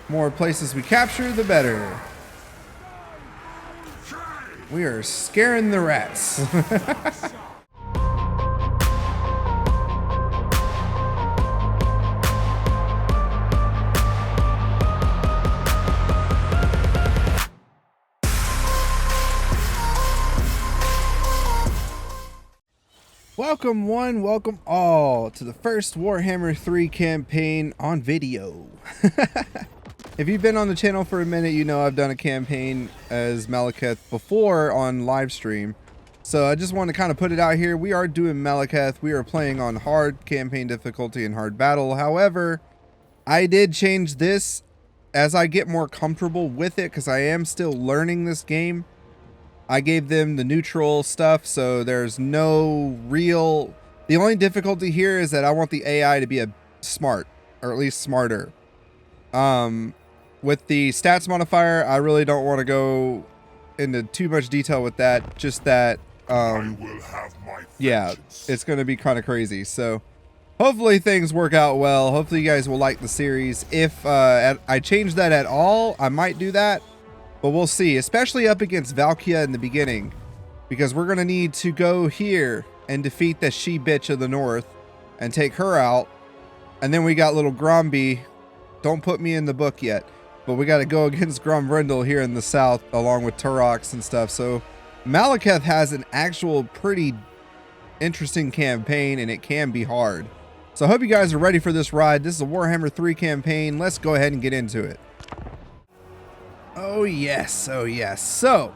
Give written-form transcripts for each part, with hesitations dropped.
More places we capture, the better. We are scaring the rats. Welcome one, welcome all to the first Warhammer 3 campaign on video. If you've been on the channel for a minute, you know I've done a campaign as Malekith before on live stream. So I just want to kind of put it out here. We are doing Malekith. We are playing on hard campaign difficulty and hard battle. However, I did change this as I get more comfortable with it because I am still learning this game. I gave them the neutral stuff, so there's no real... The only difficulty here is that I want the AI to be a smart, or at least smarter. With the stats modifier, I really don't want to go into too much detail with that. Just that, yeah, it's going to be kind of crazy. So hopefully things work out well. Hopefully you guys will like the series. If I change that at all, I might do that. But we'll see, especially up against Valkia in the beginning, because we're going to need to go here and defeat the she-bitch of the north and take her out. And then we got little Gromby. Don't put me in the book yet, but we got to go against Grombrindle here in the south, along with Turok and stuff. So Malekith has an actual pretty interesting campaign, and it can be hard. So I hope you guys are ready for this ride. This is a Warhammer 3 campaign. Let's go ahead and get into it. Oh yes, oh yes. So,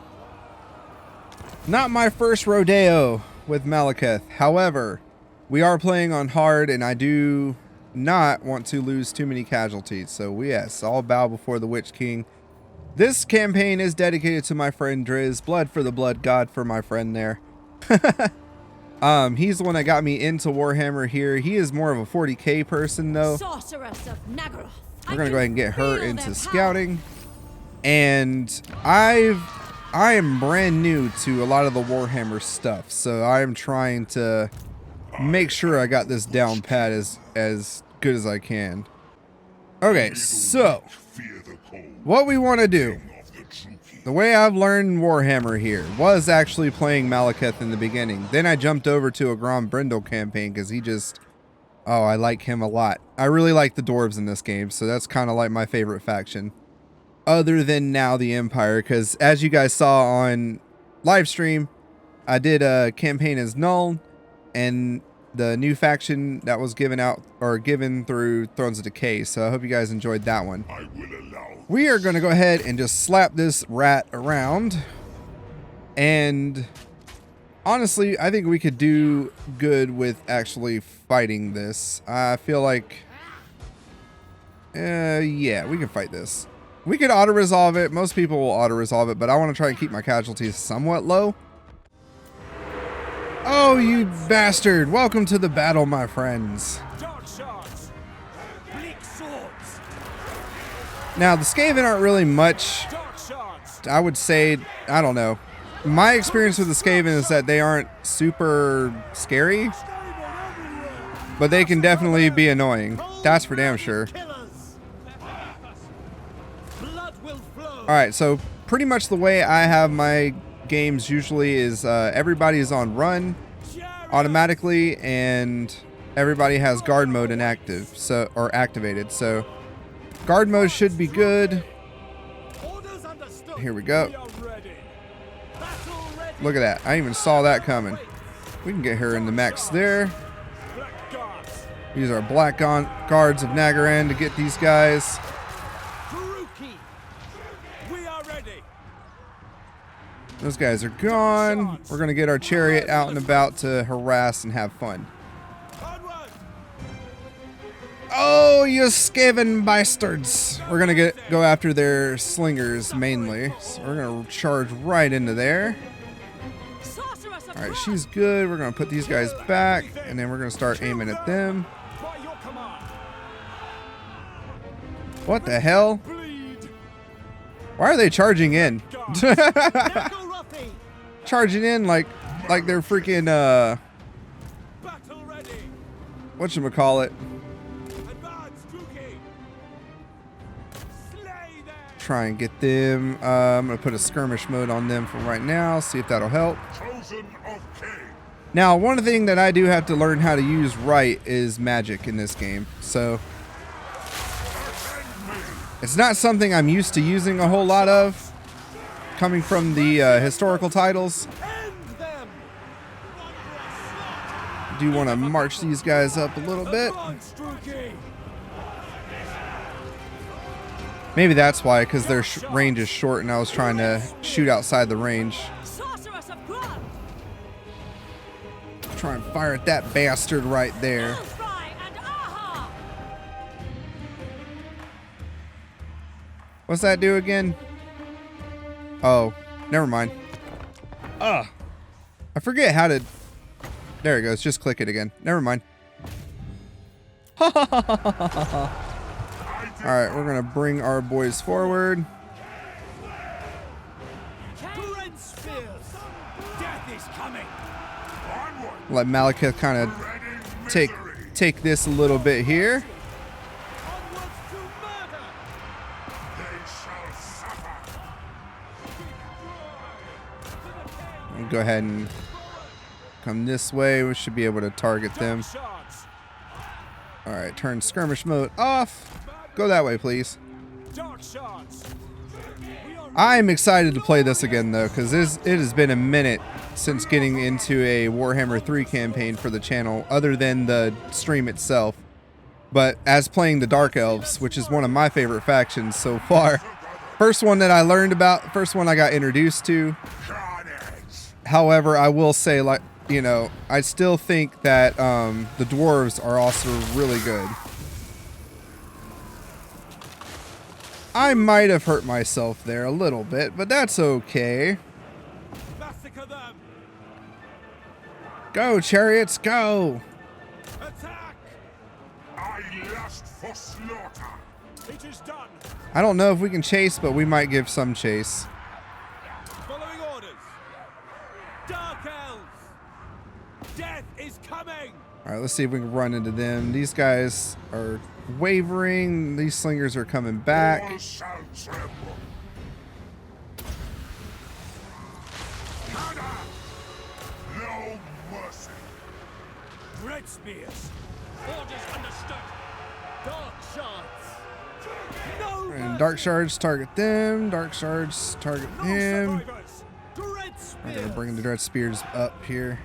not my first rodeo with Malekith. However, we are playing on hard, and I do not want to lose too many casualties. So yes, I'll bow before the Witch King. This campaign is dedicated to my friend Driz. Blood for the blood god for my friend there. He's the one that got me into Warhammer here. He is more of a 40k person though. We're gonna go ahead and get her into scouting. And I am brand new to a lot of the Warhammer stuff, so I am trying to make sure I got this down pat as good as I can. Okay, so what we want to do, the way I've learned Warhammer here was actually playing Malekith in the beginning. Then I jumped over to a Grombrindle campaign because he just, oh, I like him a lot. I really like the dwarves in this game, so that's kind of like my favorite faction. Other than now the Empire, because as you guys saw on live stream, I did a campaign as Null, and the new faction that was given out or given through Thrones of Decay. So I hope you guys enjoyed that one. We are going to go ahead and just slap this rat around, and honestly, I think we could do good with actually fighting this. I feel like, yeah, we can fight this. We could auto-resolve it. Most people will auto-resolve it, but I want to try and keep my casualties somewhat low. Oh, you bastard. Welcome to the battle, my friends. Now, the Skaven aren't really much, I would say, I don't know. My experience with the Skaven is that they aren't super scary, but they can definitely be annoying. That's for damn sure. Alright, so pretty much the way I have my games usually is everybody is on run automatically, and everybody has guard mode inactive, so, or activated. So guard mode should be good. Here we go. Look at that. I even saw that coming. We can get her in the mechs there. Use our black guards of Nagaran to get these guys. Those guys are gone. We're going to get our chariot out and about to harass and have fun. Oh, you Skaven bastards. We're going to go after their slingers mainly. So we're going to charge right into there. Alright, she's good. We're going to put these guys back, and then we're going to start aiming at them. What the hell? Why are they charging in? Charging in like they're freaking whatchamacallit. try and get them. I'm going to put a skirmish mode on them for right now. See if that'll help. Now, one thing that I do have to learn how to use right is magic in this game. So, it's not something I'm used to using a whole lot of, coming from the historical titles. Do want to march these guys up a little bit. Maybe that's why, because their range is short and I was trying to shoot outside the range. Try and fire at that bastard right there. What's that do again? Oh, never mind. I forget how to... There it goes. Just click it again. Never mind. Alright, we're going to bring our boys forward. Let Malekith kind of take this a little bit here. And go ahead and come this way. We should be able to target them. Alright, turn skirmish mode off. Go that way, please. I'm excited to play this again, though, because it has been a minute since getting into a Warhammer 3 campaign for the channel, other than the stream itself. But as playing the Dark Elves, which is one of my favorite factions so far. First one that I learned about, first one I got introduced to. However, I will say, like, you know, I still think that the dwarves are also really good. I might have hurt myself there a little bit, but that's okay. Go, chariots, go! Attack! I lust for slaughter. It is done. I don't know if we can chase, but we might give some chase. Following orders. Dark elves. Death is coming. All right, let's see if we can run into them. These guys are wavering. These slingers are coming back. All shall tremble. No mercy. Red spears. Orders understood. Dark shards. No. And dark shards target them. Dark shards target him. I'm gonna bring the dread spears up here.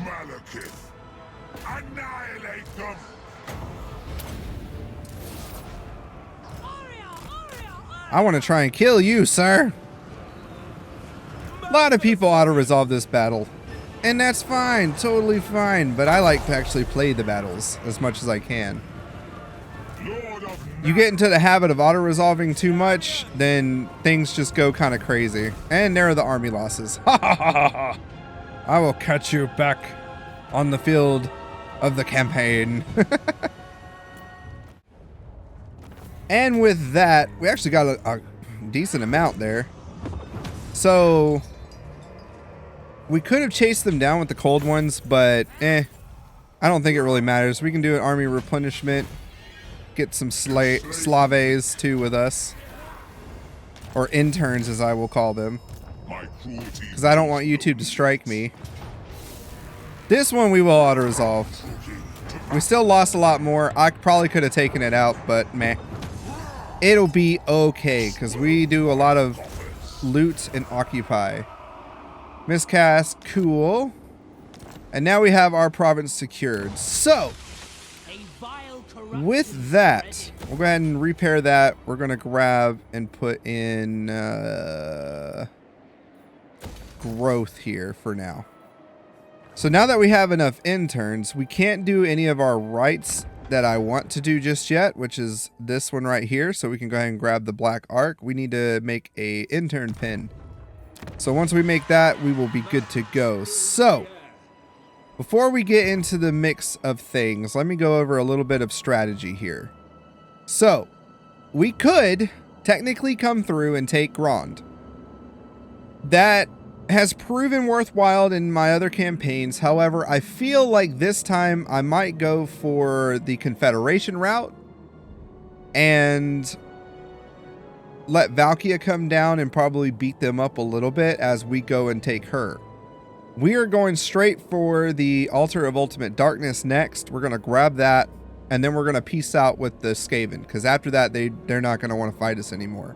Malekith, annihilate them! I want to try and kill you, sir! A lot of people auto-resolve this battle. And that's fine, totally fine, but I like to actually play the battles as much as I can. You get into the habit of auto-resolving too much, then things just go kind of crazy. And there are the army losses. Ha ha ha ha ha! I will catch you back on the field of the campaign. And with that, we actually got a decent amount there. So we could have chased them down with the cold ones, but I don't think it really matters. We can do an army replenishment, get some Slaves too with us, or interns as I will call them, because I don't want YouTube to strike me. This one we will auto-resolve. We still lost a lot more. I probably could have taken it out, but meh. It'll be okay, because we do a lot of loot and occupy. Miscast, cool. And now we have our province secured. So, with that, we'll go ahead and repair that. We're going to grab and put in growth here for now. So now that we have enough interns, we can't do any of our rights that I want to do just yet, which is this one right here. So we can go ahead and grab the black arc. We need to make a intern pin. So once we make that, we will be good to go. So before we get into the mix of things, let me go over a little bit of strategy here. So we could technically come through and take Grond. That has proven worthwhile in my other campaigns. However, I feel like this time I might go for the Confederation route and let Valkia come down and probably beat them up a little bit as we go and take her. We are going straight for the Altar of Ultimate Darkness next. We're going to grab that, and then we're going to peace out with the Skaven, because after that, they're not going to want to fight us anymore.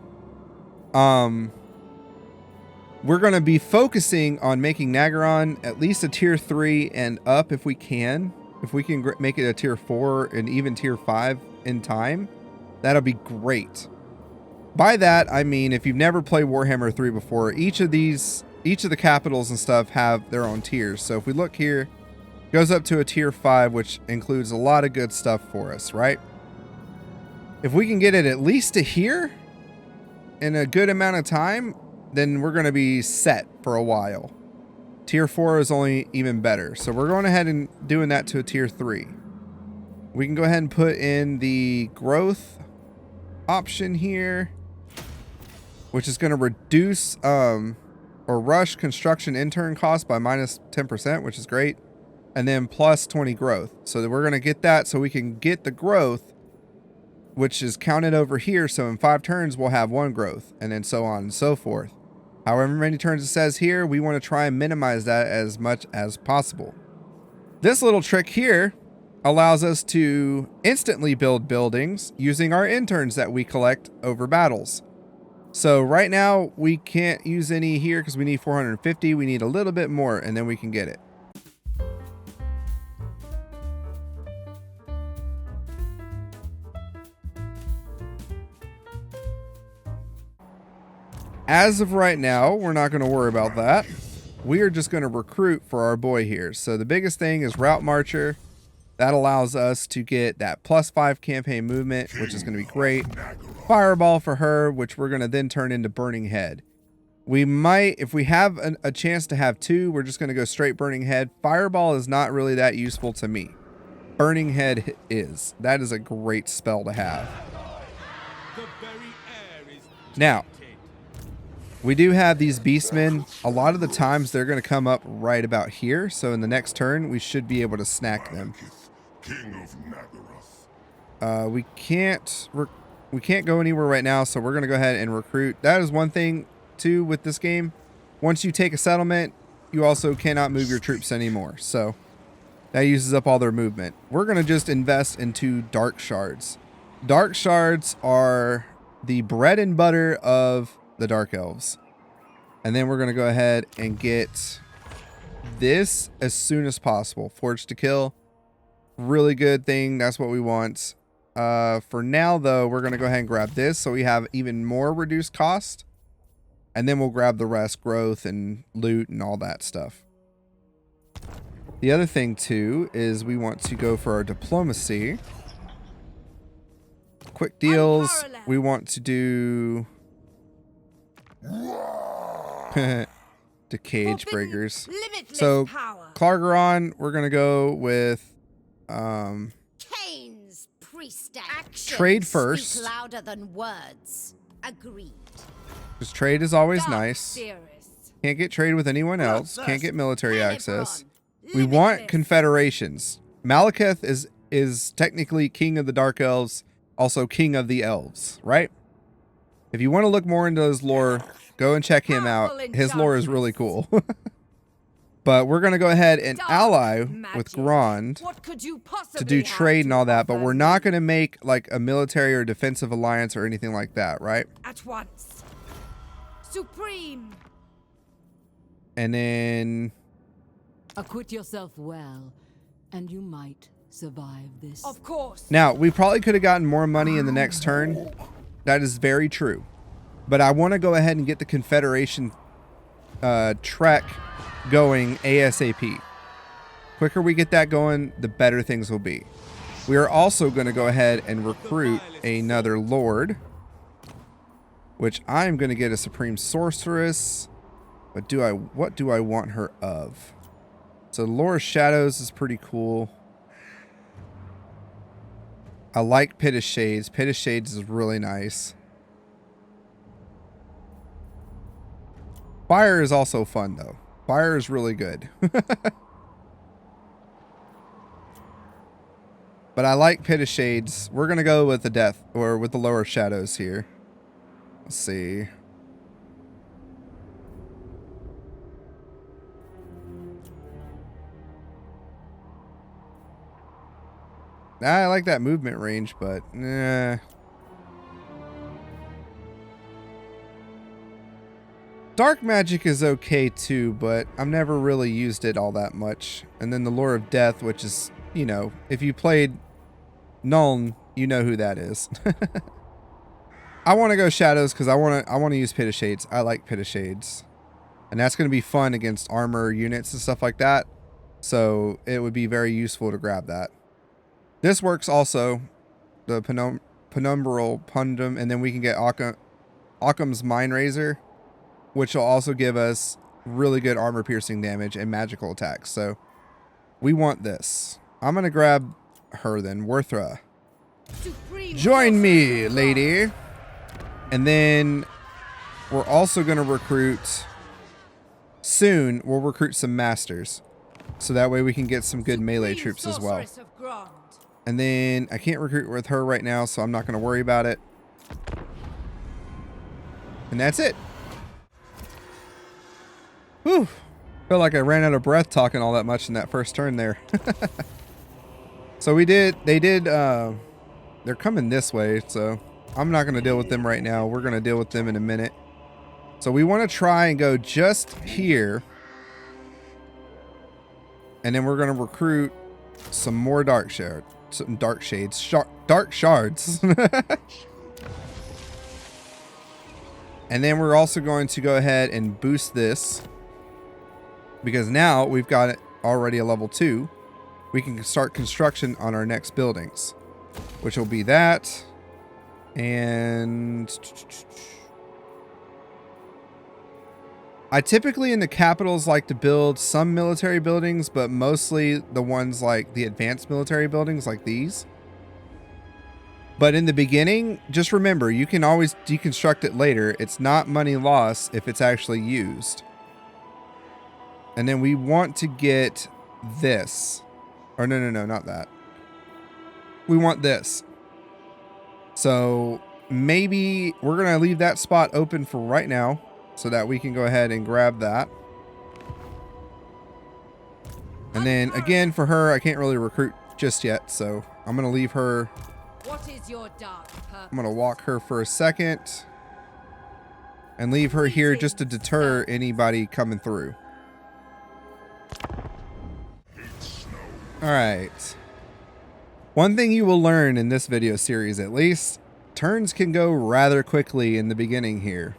We're going to be focusing on making Nagaron at least a tier 3 and up if we can. If we can make it a tier 4 and even tier 5 in time, that'll be great. By that, I mean, if you've never played Warhammer 3 before, each of the capitals and stuff have their own tiers. So if we look here, it goes up to a tier 5, which includes a lot of good stuff for us, right? If we can get it at least to here in a good amount of time, then we're going to be set for a while. Tier 4 is only even better. So we're going ahead and doing that to a tier 3. We can go ahead and put in the growth option here, which is going to reduce or rush construction intern cost by minus 10%, which is great. And then plus 20 growth. So that we're going to get that so we can get the growth, which is counted over here. So in 5 turns, we'll have 1 growth, and then so on and so forth. However many turns it says here, we want to try and minimize that as much as possible. This little trick here allows us to instantly build buildings using our interns that we collect over battles. So right now, we can't use any here because we need 450. We need a little bit more, and then we can get it. As of right now, we're not going to worry about that. We are just going to recruit for our boy here. So the biggest thing is Route Marcher. That allows us to get that +5 campaign movement, which is going to be great. Fireball for her, which we're going to then turn into Burning Head. We might, if we have a chance to have 2, we're just going to go straight Burning Head. Fireball is not really that useful to me. Burning Head is. That is a great spell to have. Now, we do have these beastmen. A lot of the times they're going to come up right about here. So in the next turn, we should be able to snack them. We can't go anywhere right now, so we're going to go ahead and recruit. That is one thing too with this game. Once you take a settlement, you also cannot move your troops anymore. So that uses up all their movement. We're going to just invest into Dark Shards. Dark Shards are the bread and butter of the Dark Elves. And then we're going to go ahead and get this as soon as possible. Forged to Kill. Really good thing. That's what we want. For now, though, we're going to go ahead and grab this so we have even more reduced cost. And then we'll grab the rest, growth and loot and all that stuff. The other thing, too, is we want to go for our diplomacy. Quick deals. We want to do the cage breakers. So Clargeron, we're gonna go with trade first. Louder than words. Agreed. Because trade is always nice. Can't get trade with anyone else. Can't get military access. We want confederations. Malekith is technically king of the Dark Elves, also king of the elves, right? If you want to look more into his lore, go and check him out. His lore is really cool. But we're going to go ahead and ally with Grond to do trade and all that. But we're not going to make like a military or defensive alliance or anything like that, right? At once. Supreme. And then acquit yourself well, and you might survive this. Of course. Now, we probably could have gotten more money in the next turn. That is very true. But I want to go ahead and get the Confederation trek going ASAP. Quicker we get that going, the better things will be. We are also going to go ahead and recruit another Lord, which I'm going to get a Supreme Sorceress. But what do I want her of? So Lore of Shadows is pretty cool. I like Pit of Shades. Pit of Shades is really nice. Fire is also fun, though. Fire is really good. But I like Pit of Shades. We're going to go with the death, or with the lower shadows here. Let's see. I like that movement range, but Dark magic is okay too, but I've never really used it all that much. And then the Lure of Death, which is, you know, if you played Nuln, you know who that is. I want to go Shadows because I want to use Pit of Shades. I like Pit of Shades. And that's going to be fun against armor units and stuff like that. So it would be very useful to grab that. This works also, the Penumbral Pundum, and then we can get Occam's Mind Razor, which will also give us really good armor piercing damage and magical attacks. So we want this. I'm going to grab her then, Werthra. Join me, lady. And then we're also going to recruit, soon we'll recruit some masters. So that way we can get some good melee troops as well. And then I can't recruit with her right now, so I'm not going to worry about it. And that's it. Whew. Feel like I ran out of breath talking all that much in that first turn there. So they're coming this way, so I'm not going to deal with them right now. We're going to deal with them in a minute. So we want to try and go just here. And then we're going to recruit some more dark shards. And then we're also going to go ahead and boost this. Because now we've got it already a level 2. We can start construction on our next buildings. Which will be that. And I typically in the capitals like to build some military buildings, but mostly the ones like the advanced military buildings like these. But in the beginning, just remember, you can always deconstruct it later. It's not money loss if it's actually used. And then we want to get this. Or no, not that. We want this. So maybe we're going to leave that spot open for right now so that we can go ahead and grab that. And then again, for her, I can't really recruit just yet. So I'm going to leave her. What is your dark purpose? I'm going to walk her for a second and leave her here just to deter anybody coming through. All right. One thing you will learn in this video series, at least, turns can go rather quickly in the beginning here.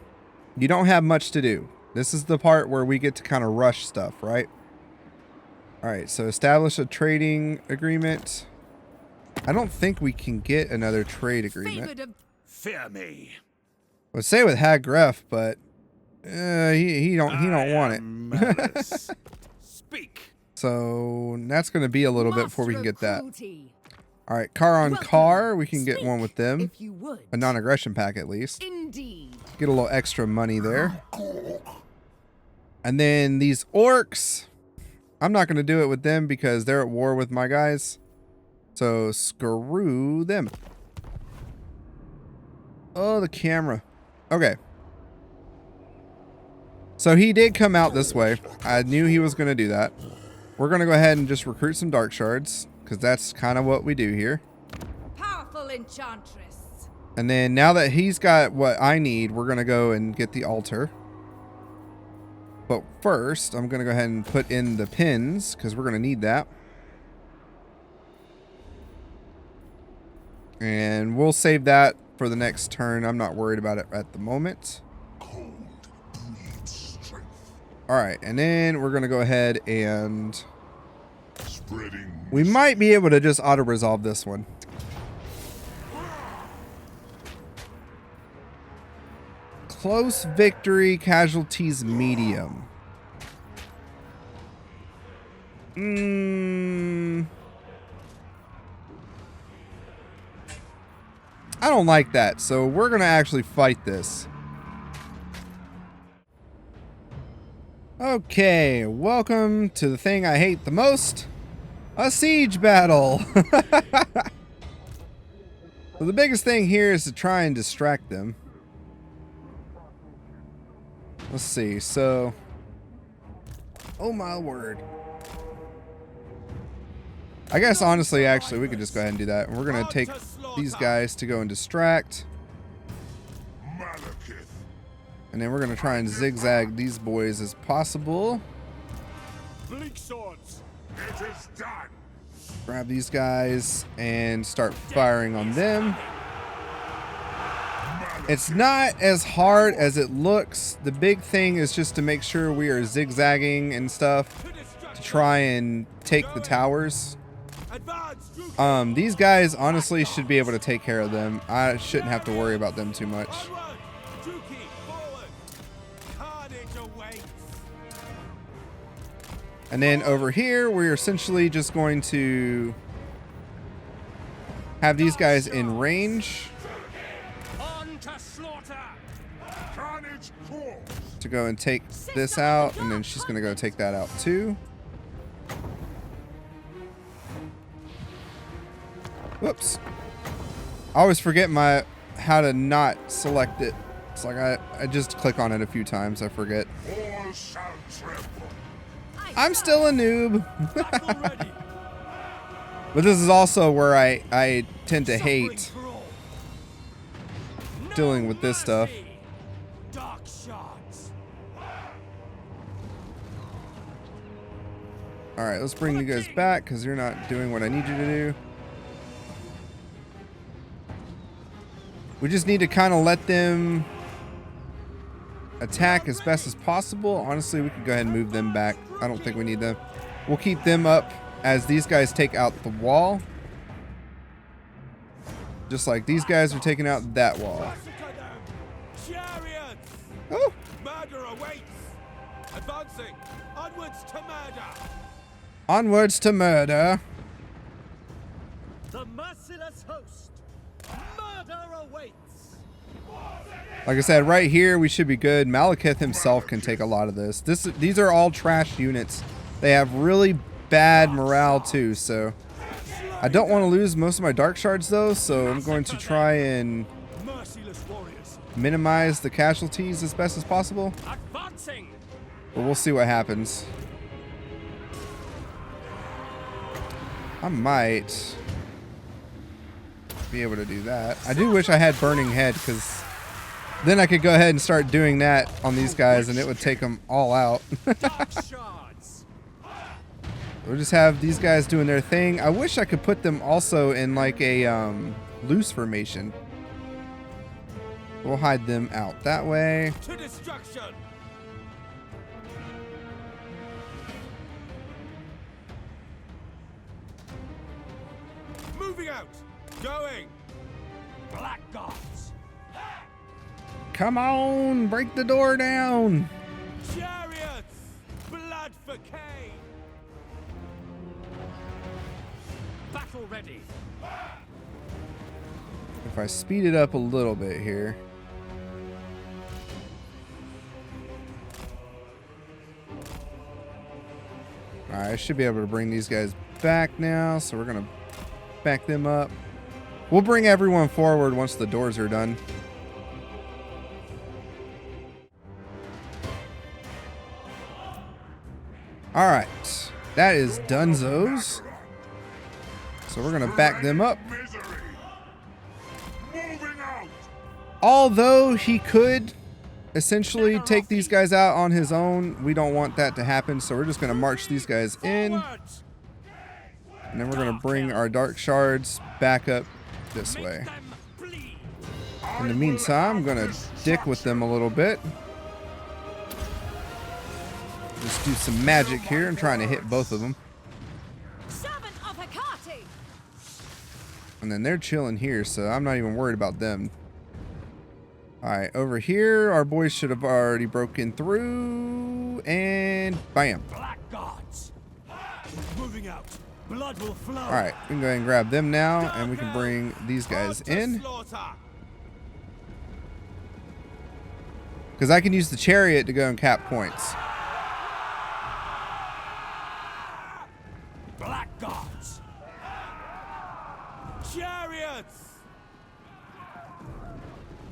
You don't have much to do. This is the part where we get to kind of rush stuff, right? All right, so establish a trading agreement. I don't think we can get another trade agreement. Fear me. I would say with Hagref, but he don't want it. Speak. So that's going to be a little bit before we can get that. All right, car on car. We can get one with them. A non-aggression pack at least. Indeed. Get a little extra money there. And then these orcs. I'm not going to do it with them because they're at war with my guys. So screw them. Oh, the camera. Okay. So he did come out this way. I knew he was going to do that. We're going to go ahead and just recruit some dark shards because that's kind of what we do here. Powerful enchantress. And then now that he's got what I need, we're going to go and get the altar. But first, I'm going to go ahead and put in the pins because we're going to need that. And we'll save that for the next turn. I'm not worried about it at the moment. Alright, and then we're going to go ahead and we might be able to just auto-resolve this one. Close victory, casualties medium. I don't like that, so we're going to actually fight this. Okay, welcome to the thing I hate the most, a siege battle. So the biggest thing here is to try and distract them. Let's see, so... Oh my word. I guess honestly, actually, we could just go ahead and do that. We're going to take these guys to go and distract. Malekith. And then we're going to try and zigzag these boys as possible. Bleak swords. It is done. Grab these guys and start firing on them. It's not as hard as it looks. The big thing is just to make sure we are zigzagging and stuff to try and take the towers. These guys honestly should be able to take care of them. I shouldn't have to worry about them too much. And then over here, we're essentially just going to have these guys in range to go and take this out, and then she's going to go take that out too. Whoops. I always forget how to not select it. It's like I just click on it a few times. I forget. All shall tremble. I'm still a noob. But this is also where I tend to hate dealing with this stuff. Alright, let's bring you guys back because you're not doing what I need you to do. We just need to kind of let them attack as best as possible. Honestly, we could go ahead and move them back. I don't think we need them. We'll keep them up as these guys take out the wall. Just like these guys are taking out that wall. Oh. Murder awaits. Advancing. Onwards to murder. Onwards to murder. The merciless host. Murder awaits. Like I said, right here we should be good. Malekith himself can take a lot of this. These are all trash units. They have really bad morale too, so I don't want to lose most of my dark shards though, so I'm going to try and minimize the casualties as best as possible. But we'll see what happens. I might be able to do that. I do wish I had Burning Head, because then I could go ahead and start doing that on these guys and it would take them all out. We'll just have these guys doing their thing. I wish I could put them also in like a loose formation. We'll hide them out that way. To destruction. Moving out. Going. Black gods. Come on, break the door down. Chariots. Blood for Cain. Battle ready. If I speed it up a little bit here. Alright, I should be able to bring these guys back now, so we're going to back them up. We'll bring everyone forward once the doors are done. Alright, that is Dunzos. So we're going to back them up. Although he could essentially take these guys out on his own, we don't want that to happen, so we're just going to march these guys in. And then we're going to bring our dark shards back up this way. In the meantime, I'm going to dick with them a little bit. Just do some magic here. I'm trying to hit both of them. And then they're chilling here, so I'm not even worried about them. Alright, over here, our boys should have already broken through. And bam. Black gods. Moving out. Blood will flow. Alright, we can go ahead and grab them now, and we can bring these guys in. Because I can use the chariot to go and cap points. Blackguards! Chariots!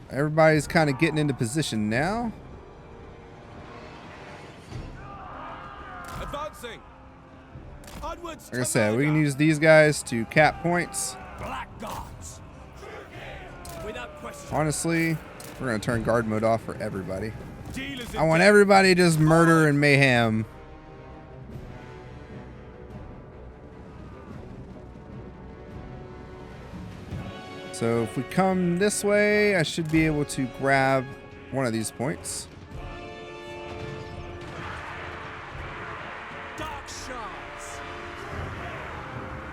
Everybody's kind of getting into position now. Advancing! Onwards Like I said, we can use these guys to cap points. Blackguards! Without question. Honestly, we're going to turn guard mode off for everybody. Dealers I want everybody to just murder and mayhem. So if we come this way, I should be able to grab one of these points. Dark shards.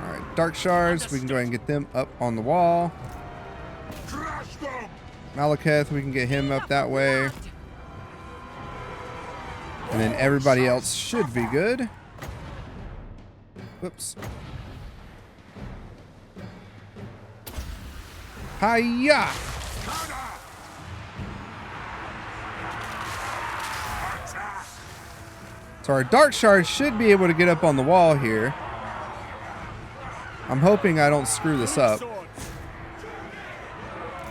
All right, dark shards. We can go ahead and get them up on the wall. Crush them! Malekith, we can get him up that way. And then everybody else should be good. Whoops. Hiya! So our dark shards should be able to get up on the wall here. I'm hoping I don't screw this up.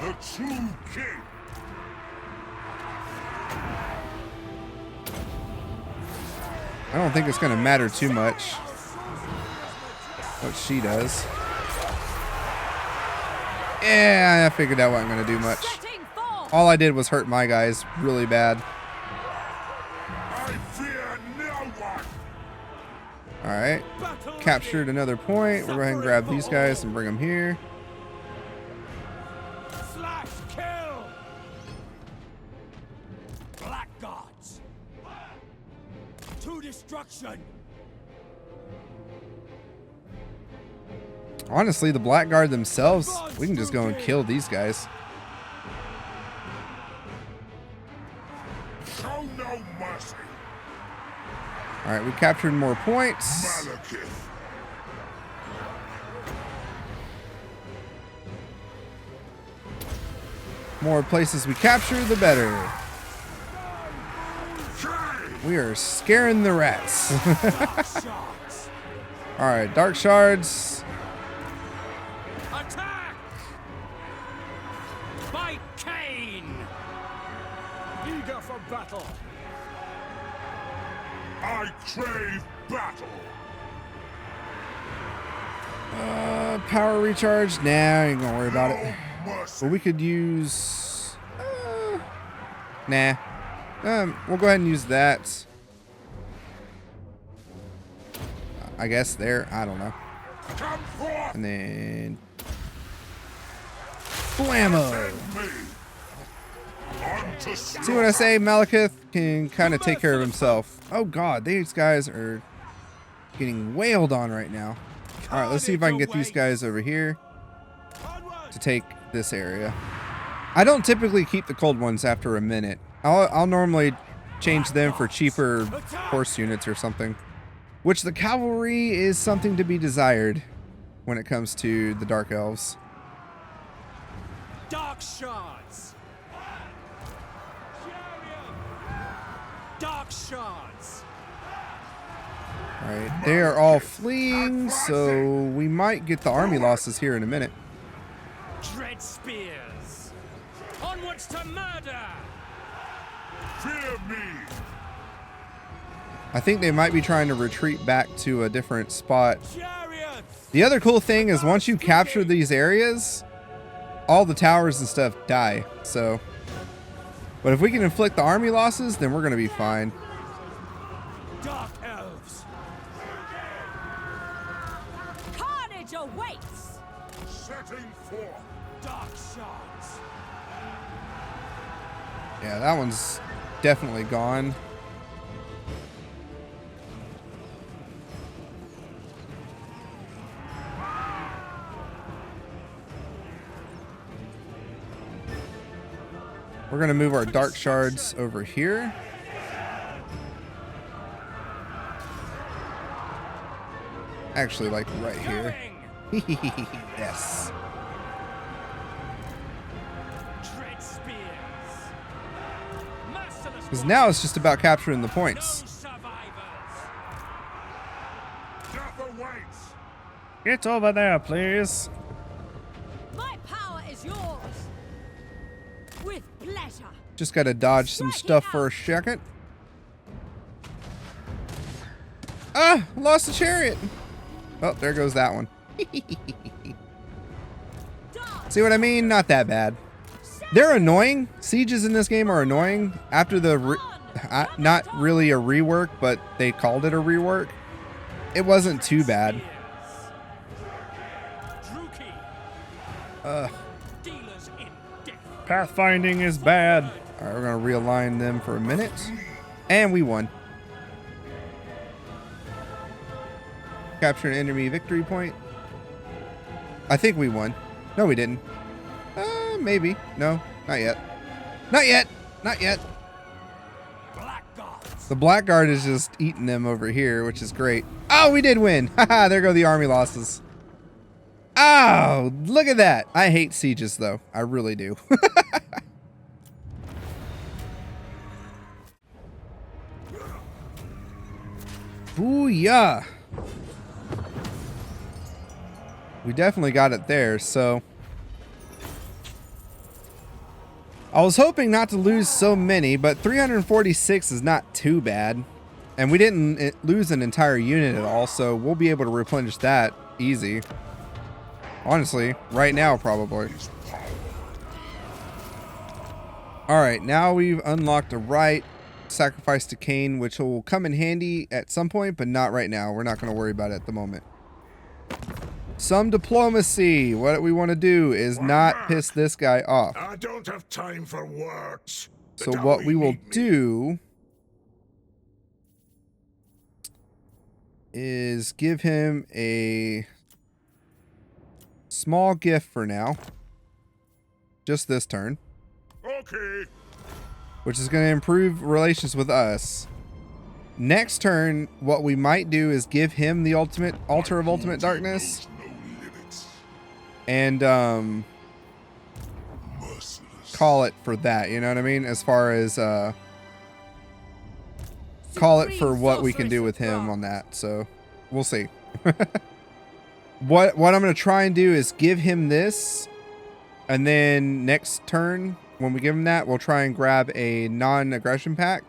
The true king! I don't think it's going to matter too much what she does. Yeah, I figured that wasn't going to do much. All I did was hurt my guys really bad. I fear no one! Alright. Captured another point. We'll go ahead and grab these guys and bring them here. Slash kill! Blackguards! To destruction! Honestly, the Blackguard themselves, we can just go and kill these guys. Show no mercy! Alright, we captured more points. Malekith! More places we capture, the better. We are scaring the rats. Alright, dark shards. Attack! By Cain! Eager for battle! I crave battle! Power recharge. Nah, I ain't gonna worry about it. No mercy! But we could use... nah. We'll go ahead and use that. I guess there. I don't know. Come forth! And then... Blammo! Me! Unto See what I say? Malekith can kind of take care of himself. Oh god, these guys are getting wailed on right now. Alright, let's see if I can get these guys over here to take this area. I don't typically keep the cold ones after a minute. I'll normally change them for cheaper horse units or something. Which the cavalry is something to be desired when it comes to the Dark Elves. Dark shards! Dark shards! Alright, they are all fleeing, so we might get the army losses here in a minute. Dread spears! Onwards to murder! Fear me! I think they might be trying to retreat back to a different spot. Chariots! The other cool thing is once you capture these areas, all the towers and stuff die. So, but if we can inflict the army losses, then we're going to be fine. Dark elves! Carnage awaits! Setting forth! Dark shards! Yeah, that one's definitely gone. We're going to move our dark shards over here. Actually, like right here. Yes. Dread spears! Merciless Because now it's just about capturing the points. no survivors! Death awaits. Get over there, please. My power is yours. With pleasure. Just gotta dodge some stuff for a second. Ah, lost the chariot. Oh, there goes that one. See what I mean? Not that bad. They're annoying. Sieges in this game are annoying. After the, not really a rework, but they called it a rework. It wasn't too bad. Druchii. Dealers in death. Pathfinding is bad. All right, we're gonna realign them for a minute, and we won. Capture an enemy victory point. I think we won. No, we didn't. Maybe. No, not yet. Not yet. Not yet. Blackguards. The Blackguard is just eating them over here, which is great. Oh, we did win. Haha, there go the army losses. Oh, look at that. I hate sieges, though. I really do. Booyah. We definitely got it there, so... I was hoping not to lose so many, but 346 is not too bad. And we didn't lose an entire unit at all, so we'll be able to replenish that easy. Honestly, right now probably. Alright, now we've unlocked a right. Sacrifice to Cain, which will come in handy at some point, but not right now. We're not going to worry about it at the moment. Some diplomacy. What we want to do is not piss this guy off. I don't have time for words. So what we will do is give him a small gift for now. Just this turn. Okay. Which is going to improve relations with us. Next turn, what we might do is give him the ultimate altar of ultimate darkness. And call it for that, you know what I mean? As far as call it for what we can do with him on that. So we'll see. What I'm going to try and do is give him this, and then next turn when we give him that, we'll try and grab a non-aggression pact.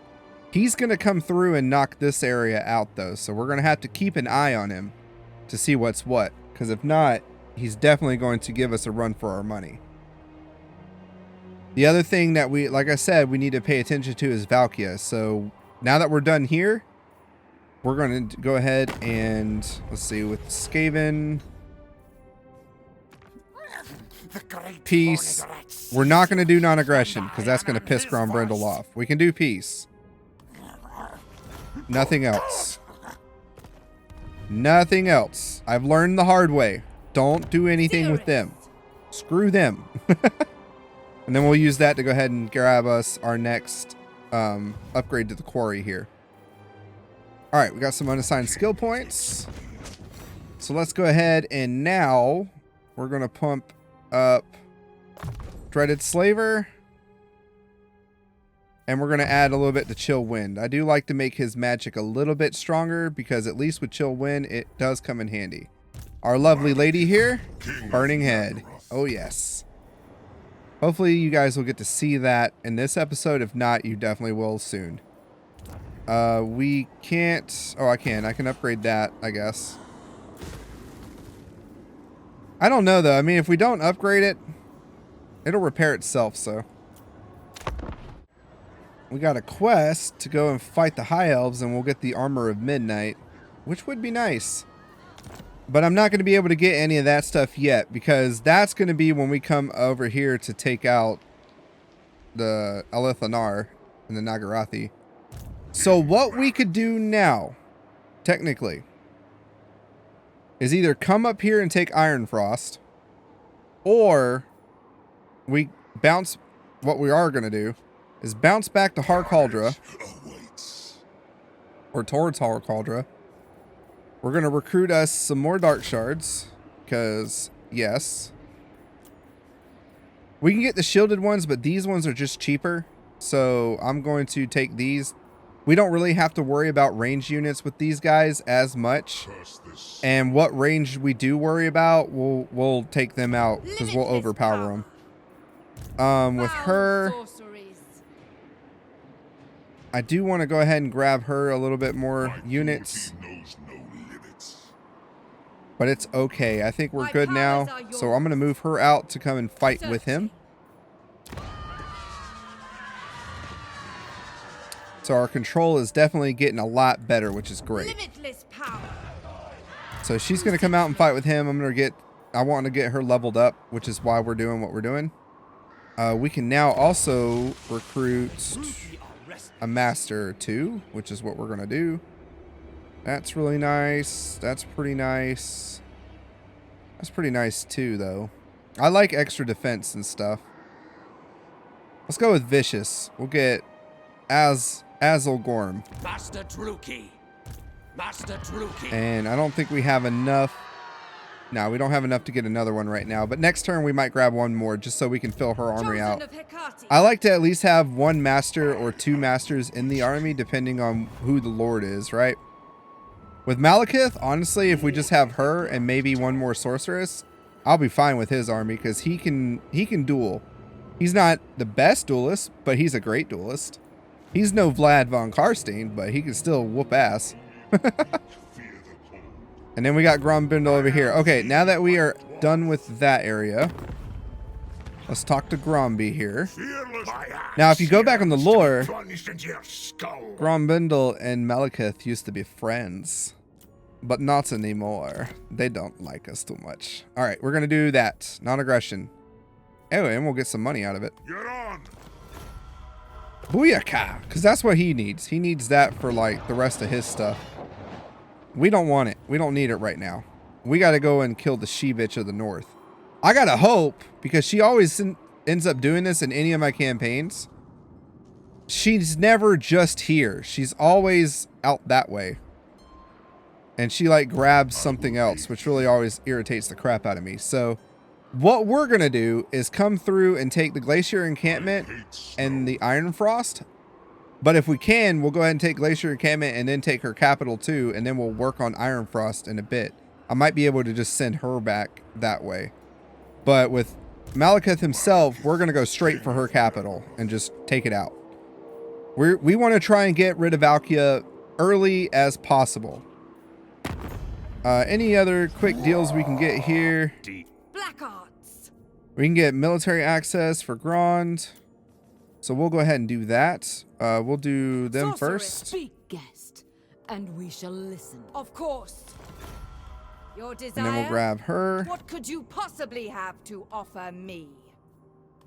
He's going to come through and knock this area out though, so we're going to have to keep an eye on him to see what's what, because if not, he's definitely going to give us a run for our money. The other thing that we, like I said, we need to pay attention to is Valkia. So now that we're done here, we're going to go ahead and, let's see, with Skaven, peace. We're not going to do non-aggression because that's going to piss Grombrindle off. We can do peace. Nothing else. Nothing else. I've learned the hard way. Don't do anything with them. Screw them. And then we'll use that to go ahead and grab us our next upgrade to the quarry here. All right, we got some unassigned skill points. So let's go ahead and now we're going to pump up Dreaded Slaver. And we're going to add a little bit to Chill Wind. I do like to make his magic a little bit stronger because at least with Chill Wind, it does come in handy. Our lovely lady here, Burning Head. Oh, yes. Hopefully you guys will get to see that in this episode. If not, you definitely will soon. We can't... Oh, I can. I can upgrade that, I guess. I don't know, though. I mean, if we don't upgrade it, it'll repair itself, so... We got a quest to go and fight the High Elves, and we'll get the Armor of Midnight, which would be nice. But I'm not going to be able to get any of that stuff yet, because that's going to be when we come over here to take out the Elithanar and the Nagarathi. So what we could do now, technically, is either come up here and take Ironfrost, or we bounce. What we are going to do is bounce back to Harkaldra, or towards Harkaldra. We're going to recruit us some more Dark Shards, because, yes. We can get the shielded ones, but these ones are just cheaper. So I'm going to take these we don't really have to worry about range units with these guys as much. And what range we do worry about, we'll take them out because we'll overpower them. With her, I do want to go ahead and grab her a little bit more units. But it's okay. I think we're good now. So I'm going to move her out to come and fight with him. So our control is definitely getting a lot better, which is great. So she's going to come out and fight with him. I want to get her leveled up, which is why we're doing what we're doing. We can now also recruit a master too, which is what we're going to do. That's really nice. That's pretty nice. That's pretty nice too, though. I like extra defense and stuff. Let's go with vicious. We'll get Azulgorm. Master druchii. Master druchii. And I don't think we have enough. No, we don't have enough to get another one right now. But next turn we might grab one more just so we can fill her armory out. I like to at least have one master or two masters in the army depending on who the lord is, right? With Malekith, honestly, if we just have her and maybe one more sorceress, I'll be fine with his army because he can duel. He's not the best duelist, but he's a great duelist. He's no Vlad von Karstein, but he can still whoop ass. And then we got Grombindle over here. Okay, now that we are done with that area, let's talk to Gromby here. Now, if you go back on the lore, Grombindle and Malekith used to be friends, but not anymore. They don't like us too much. All right, we're going to do that. Non-aggression. Oh, and we'll get some money out of it. Get on. Booyaka! Because that's what he needs. He needs that for, like, the rest of his stuff. We don't want it. We don't need it right now. We got to go and kill the she-bitch of the north. I got to hope, because she always ends up doing this in any of my campaigns. She's never just here. She's always out that way. And she, like, grabs something else, which really always irritates the crap out of me. So what we're going to do is come through and take the Glacier Encampment and the Iron Frost. But if we can, we'll go ahead and take Glacier Encampment and then take her capital too. And then we'll work on Iron Frost in a bit. I might be able to just send her back that way. But with Malekith himself, we're going to go straight for her capital and just take it out. We want to try and get rid of Valkia early as possible. Any other quick deals we can get here? Black arts. We can get military access for Grond. So we'll go ahead and do that. We'll do them first. Speak, guest, and we shall listen. Of course. Your desire. And then we'll grab her. What could you possibly have to offer me?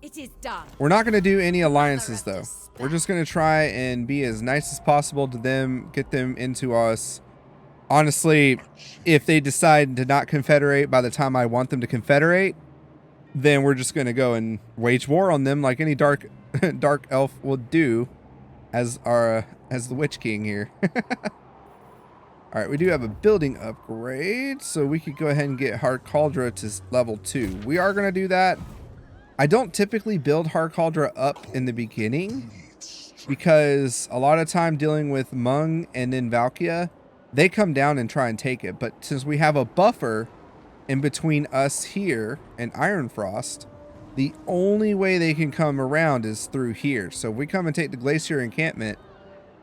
It is done. We're not going to do any alliances, though. We're just going to try and be as nice as possible to them, get them into us. Honestly, if they decide to not confederate by the time I want them to confederate, then we're just going to go and wage war on them like any dark elf would do as the Witch King here. All right, we do have a building upgrade, so we could go ahead and get Harkaldra to level 2. We are going to do that. I don't typically build Harkaldra up in the beginning because a lot of time dealing with Mung and then Valkia, they come down and try and take it. But since we have a buffer in between us here and Ironfrost, the only way they can come around is through here. So if we come and take the Glacier Encampment,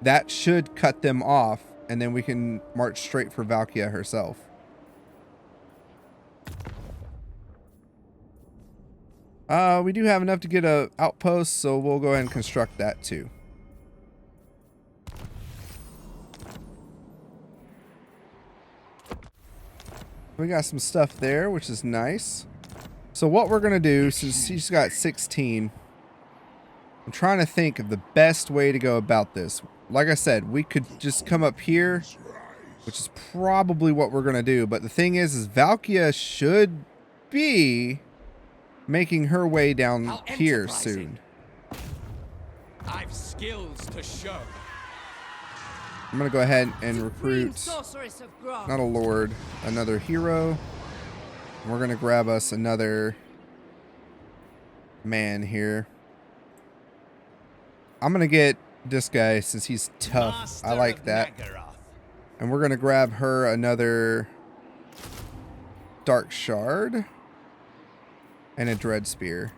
that should cut them off, and then we can march straight for Valkia herself. We do have enough to get a outpost, so we'll go ahead and construct that too. We got some stuff there, which is nice. So what we're going to do, since she's got 16, I'm trying to think of the best way to go about this. Like I said, we could just come up here, which is probably what we're going to do. But the thing is Valkia should be making her way down here soon. I've skills to show. I'm going to go ahead and recruit, not a lord, another hero. We're going to grab us another man here. I'm going to get this guy since he's tough. Master I like of that. Nagaroth. And we're going to grab her another dark shard and a dread spear.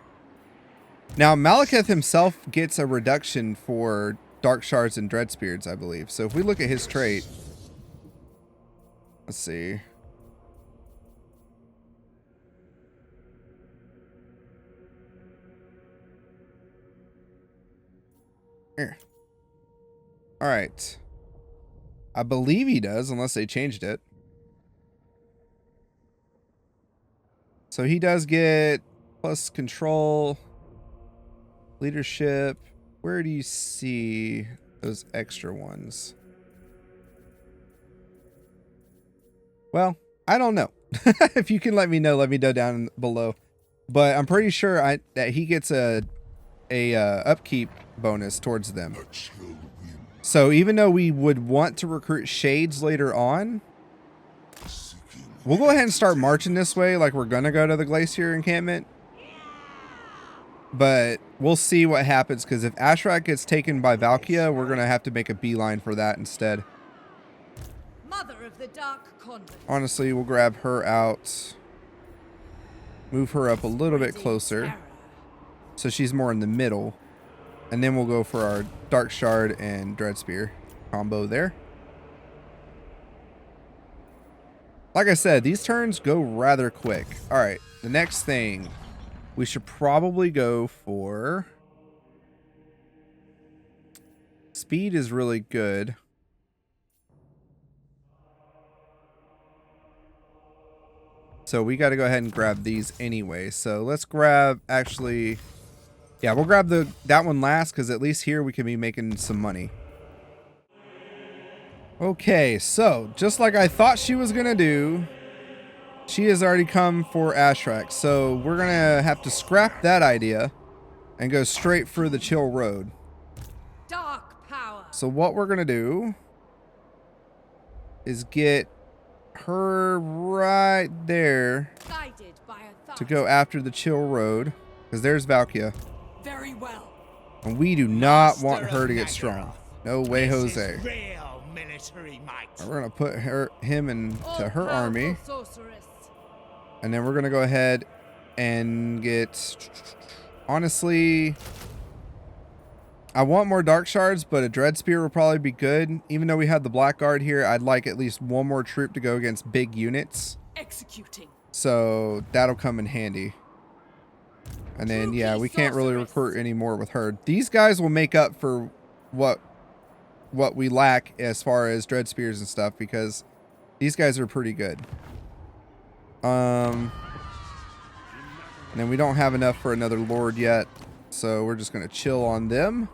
Now, Malekith himself gets a reduction for dark shards and dread spears, I believe. So if we look at his trait, let's see. Here. All right. I believe he does, unless they changed it. So he does get plus control, leadership. Where do you see those extra ones? Well, I don't know. If you can let me know down below. But I'm pretty sure that he gets a upkeep bonus towards them. So even though we would want to recruit shades later on, we'll go ahead and start marching this way like we're going to go to the glacier encampment. But we'll see what happens, because if Ashrak gets taken by Valkia, we're going to have to make a beeline for that instead. Mother of the Dark Convent. Honestly, we'll grab her out. Move her up a little bit closer, so she's more in the middle. And then we'll go for our Dark Shard and Dread Spear combo there. Like I said, these turns go rather quick. Alright, the next thing. We should probably go for... Speed is really good. So we got to go ahead and grab these anyway. So let's grab, actually... Yeah, we'll grab that one last, because at least here we can be making some money. Okay, so just like I thought she was going to do, she has already come for Ashrak. So we're going to have to scrap that idea and go straight for the chill road. Dark power. So what we're going to do is get her right there Guided by a to go after the chill road, because there's Valkia. Very well. And we do not want her to get strong. No way, Jose. Real military might. We're going to put him into her All-powerful army. sorceress. And then we're going to go ahead and get... Honestly, I want more Dark Shards, but a Dread Spear will probably be good. Even though we have the Blackguard here, I'd like at least one more troop to go against big units. Executing. So that'll come in handy. And then, yeah, we can't really recruit any more with her. These guys will make up for what we lack as far as Dread Spears and stuff, because these guys are pretty good. And then we don't have enough for another Lord yet, so we're just going to chill on them.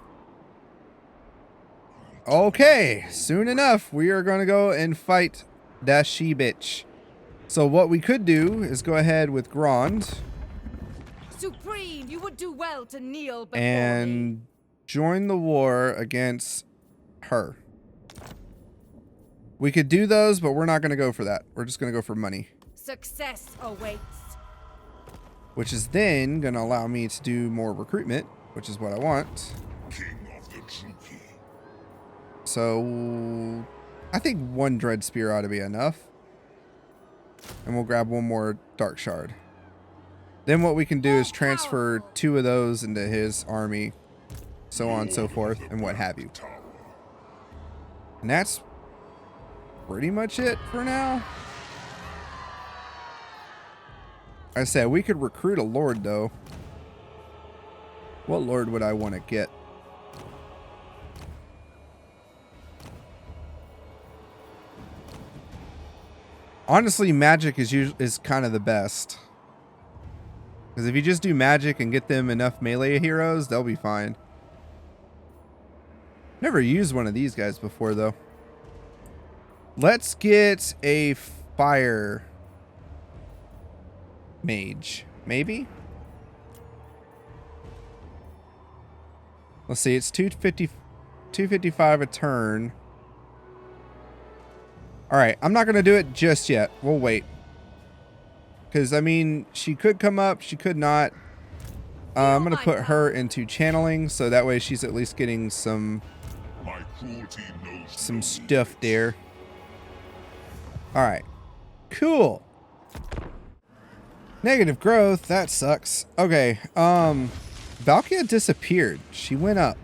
Okay, soon enough, we are going to go and fight that she-bitch. So what we could do is go ahead with Grand Supreme, you would do well to kneel before and me. join the war against her. We could do those, but we're not going to go for that. We're just going to go for money. Success awaits. Which is then going to allow me to do more recruitment, which is what I want. King of the druchii. So I think one Dread Spear ought to be enough. And we'll grab one more Dark Shard. Then what we can do is transfer 2 of those into his army, so on and so forth, and what have you. And that's pretty much it for now. I said we could recruit a Lord, though. What Lord would I want to get? Honestly, magic is kind of the best. Because if you just do magic and get them enough melee heroes, they'll be fine. Never used one of these guys before, though. Let's get a fire mage, maybe? Let's see, it's 255 a turn. Alright, I'm not going to do it just yet. We'll wait. Because, I mean, she could come up, she could not. I'm going to put her into channeling, so that way she's at least getting some My cruelty knows some stuff there. Alright. Cool. Negative growth. That sucks. Okay. Valkia disappeared. She went up.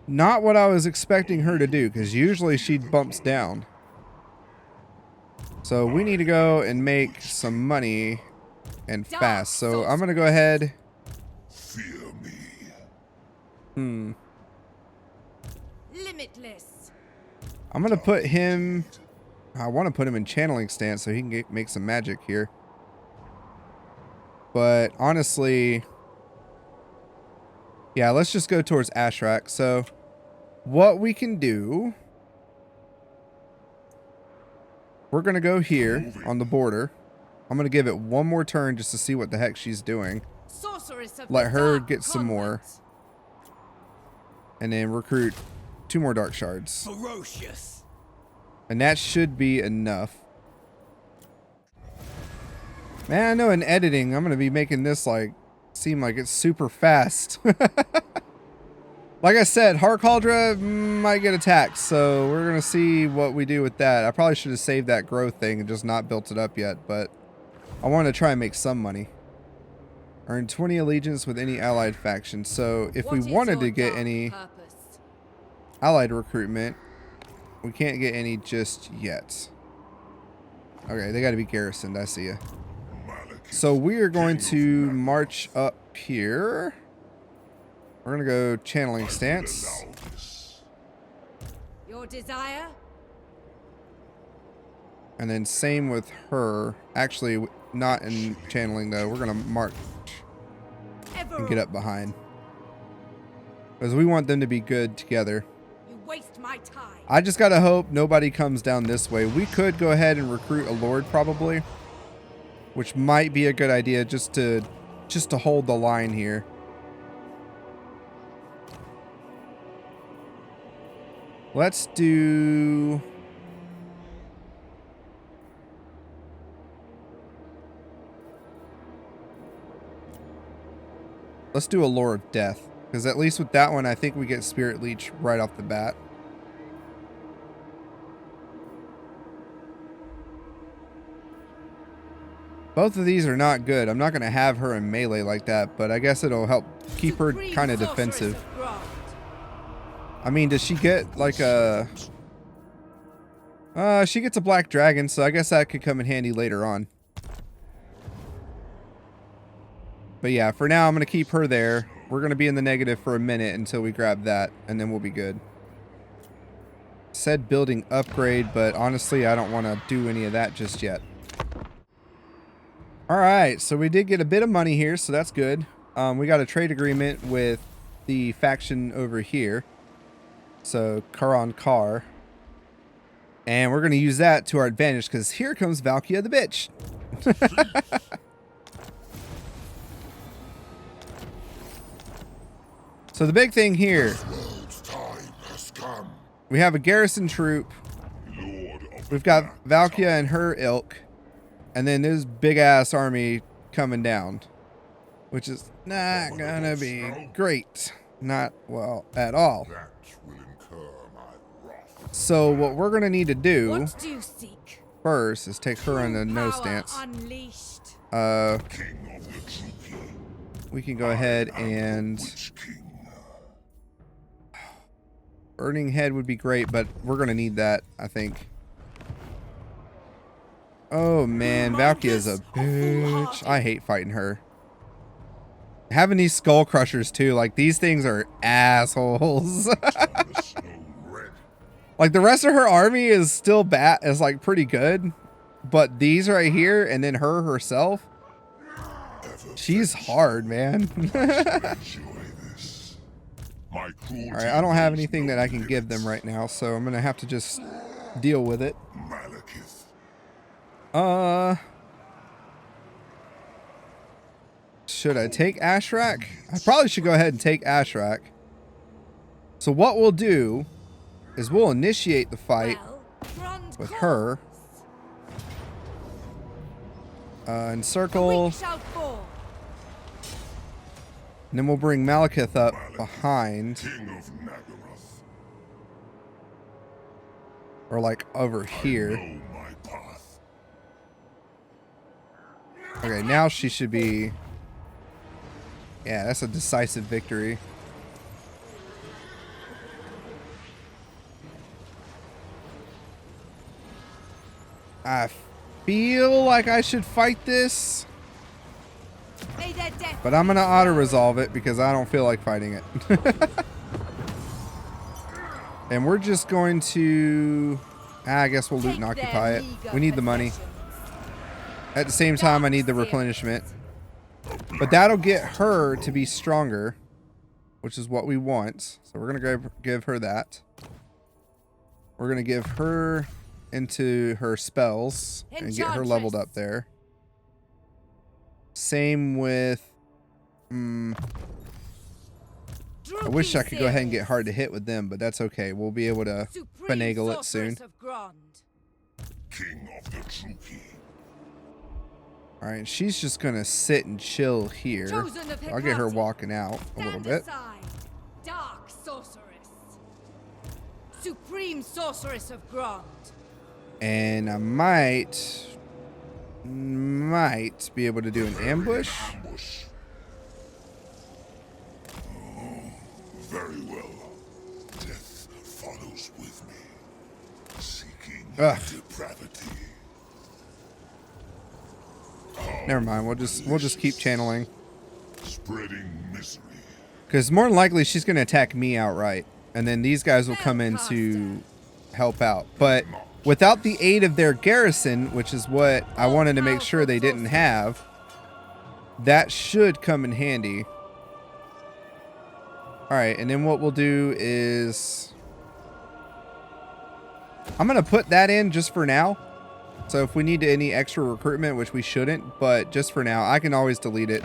Not what I was expecting her to do, because usually she bumps down. So we need to go and make some money and fast. So I'm going to go ahead. fear me. Limitless. I'm going to put him... I want to put him in channeling stance so he can make some magic here. But honestly... yeah, let's just go towards Ashrak. So what we can do... we're going to go here on the border. I'm going to give it one more turn just to see what the heck she's doing. Let her get some more. And then recruit 2 more dark shards. Ferocious. And that should be enough. Man, I know in editing, I'm going to be making this like seem like it's super fast. Like I said, Harkaldra might get attacked, so we're going to see what we do with that. I probably should have saved that growth thing and just not built it up yet, but I want to try and make some money. Earn 20 allegiance with any allied faction. So if we wanted to get any allied recruitment, we can't get any just yet. Okay, they got to be garrisoned. I see you. So we are going to march up here. We're going to go channeling stance. Your desire? And then same with her. Actually, not in channeling though. We're going to march and get up behind. Because we want them to be good together. You waste my time. I just got to hope nobody comes down this way. We could go ahead and recruit a lord probably. Which might be a good idea just to hold the line here. Let's do... let's do a Lore of Death. Because at least with that one, I think we get Spirit Leech right off the bat. Both of these are not good. I'm not going to have her in melee like that, but I guess it'll help keep her kind of defensive. I mean, does she get like a... she gets a black dragon, so I guess that could come in handy later on. But yeah, for now, I'm going to keep her there. We're going to be in the negative for a minute until we grab that, and then we'll be good. Said building upgrade, but honestly, I don't want to do any of that just yet. Alright, so we did get a bit of money here, so that's good. We got a trade agreement with the faction over here. So, Karan Kar. And we're going to use that to our advantage, because here comes Valkia the bitch. So the big thing here, we have a garrison troop. We've got Valkia and her ilk. And then this big ass army coming down, which is not gonna be great. Not well at all. So what we're gonna need to do first is take her in a no stance. We can go ahead and Burning Head would be great, but we're gonna need that, I think. Oh man, Valkia is a bitch. I hate fighting her. Having these skull crushers too, like these things are assholes. Like the rest of her army is still is like pretty good, but these right here and then her herself, she's hard, man. Alright, I don't have anything that I can give them right now, so I'm gonna have to just deal with it. Should I take Ashrak? I probably should go ahead and take Ashrak. So what we'll do is we'll initiate the fight with her. Encircle. And then we'll bring Malekith up behind. Or like over here. Know my path. Okay, now she should be... Yeah, that's a decisive victory. I feel like I should fight this, May their death but I'm going to be auto-resolve it because I don't feel like fighting it. And we're just going to... I guess we'll loot and Take their occupy it. meager We need the money. possessions. At the same time, I need the replenishment. But that'll get her to be stronger, which is what we want. So we're going to give her that. We're going to give her into her spells and get her leveled up there. Same with... I wish I could go ahead and get hard to hit with them, but that's okay. We'll be able to finagle it soon. King of the druchii. Alright, she's just going to sit and chill here. I'll get her walking out a little bit. Dark sorceress. Supreme sorceress of Grond. And I might be able to do an ambush. Ambush. Very well. Death follows with me, seeking depravity. Never mind. We'll just keep channeling. Spreading misery. Because more than likely she's going to attack me outright, and then these guys will come in to help out. But without the aid of their garrison, which is what I wanted to make sure they didn't have, that should come in handy. Alright, and then what we'll do is... I'm going to put that in just for now. So if we need any extra recruitment, which we shouldn't, but just for now, I can always delete it.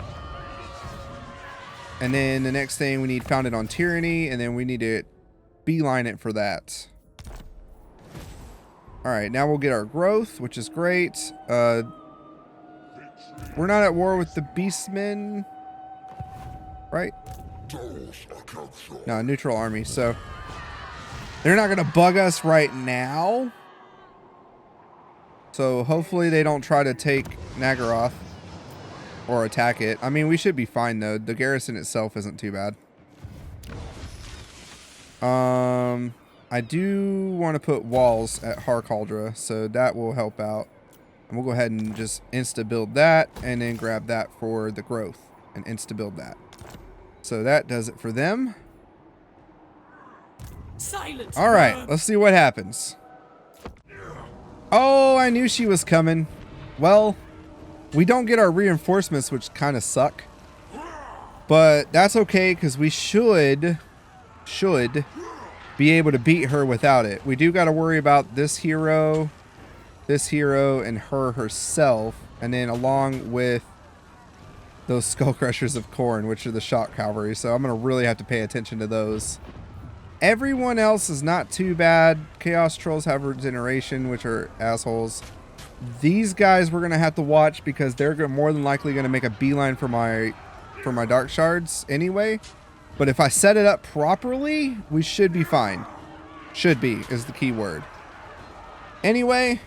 And then the next thing we need Founded on Tyranny, and then we need to beeline it for that. Alright, now we'll get our growth, which is great. We're not at war with the Beastmen, right? No, neutral army, so they're not going to bug us right now. So hopefully they don't try to take Nagaroth or attack it. I mean, we should be fine though. The garrison itself isn't too bad. I do want to put walls at Harkaldra, so that will help out. And we'll go ahead and just insta-build that, and then grab that for the growth, and insta-build that. So that does it for them. Silence. All right, let's see what happens. Oh, I knew she was coming. Well, we don't get our reinforcements, which kind of suck. But that's okay, because we should be able to beat her without it. We do got to worry about this hero, and her herself. And then along with those Skull Crushers of Khorne, which are the shock cavalry. So I'm going to really have to pay attention to those. Everyone else is not too bad. Chaos Trolls have regeneration, which are assholes. These guys we're going to have to watch because they're more than likely going to make a beeline for my Dark Shards anyway. But if I set it up properly, we should be fine. Should be is the key word. Anyway,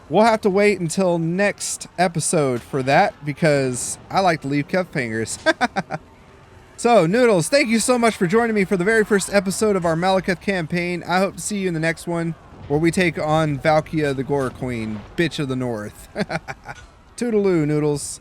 we'll have to wait until next episode for that because I like to leave cliffhangers. So, Noodles, thank you so much for joining me for the very first episode of our Malekith campaign. I hope to see you in the next one where we take on Valkia, the Gore Queen, bitch of the North. Toodaloo, Noodles.